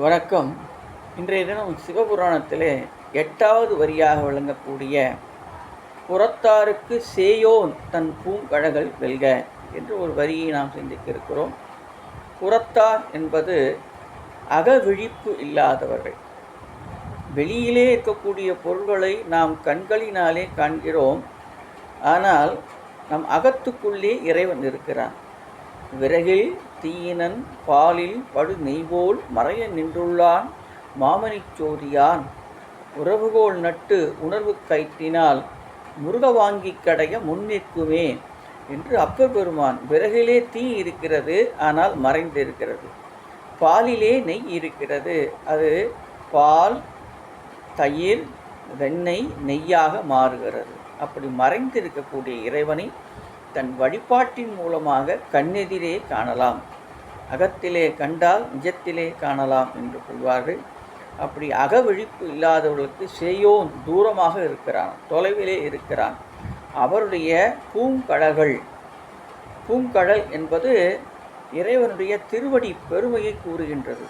வணக்கம். இன்றைய தினம் சிவபுராணத்திலே 8வது வரியாக விளங்கக்கூடிய புறத்தாருக்கு சேயோன் தன் பூங்கழகள் வெல்க என்று ஒரு வரியை நாம் சிந்திக்க இருக்கிறோம். புறத்தார் என்பது அகவிழிப்பு இல்லாதவர்கள். வெளியிலே இருக்கக்கூடிய பொருள்களை நாம் கண்களினாலே காண்கிறோம். ஆனால் நம் அகத்துக்குள்ளே இறைவன் இருக்கிறான். விறகில் தீயினன் பாலில் படு நெய்போல் மறைய நின்றுள்ளான் மாமணிச் சோதியான் உறவுகோள் நட்டு உணர்வு கயிற்றினால் முருக வாங்கி கடைய முன்னிற்குமே என்று அப்பர் பெருமான். விறகிலே தீ இருக்கிறது, ஆனால் மறைந்திருக்கிறது. பாலிலே நெய் இருக்கிறது, அது பால் தயிர் வெண்ணெய் நெய்யாக மாறுகிறது. அப்படி மறைந்திருக்கக்கூடிய இறைவனை தன் வழிபாட்டின் மூலமாக கண்ணெதிரே காணலாம். அகத்திலே கண்டால் நிஜத்திலே காணலாம் என்று சொல்வார்கள். அப்படி அகவிழிப்பு இல்லாதவர்களுக்கு சேயோன் தூரமாக இருக்கிறான், தொலைவிலே இருக்கிறான். அவருடைய பூங்கழல்கள், பூங்கழல் என்பது இறைவனுடைய திருவடி பெருமையை கூறுகின்றது.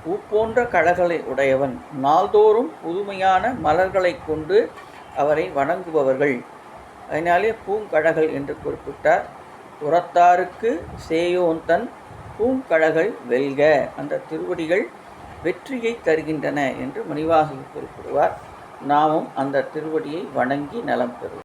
பூ போன்ற கழல்களை உடையவன், நாள்தோறும் புதுமையான மலர்களை கொண்டு அவரை வணங்குபவர்கள். அதனாலே பூங்கழல்கள் என்று குறிப்பிட்டார். புறத்தாருக்கு சேயோன் தன் பூங்கழல்கள் வெல்க, அந்த திருவடிகள் வெற்றியை தருகின்றன என்று மணிவாசகர் குறிப்பிடுவார். நாமும் அந்த திருவடியை வணங்கி நலம் பெறுவோம்.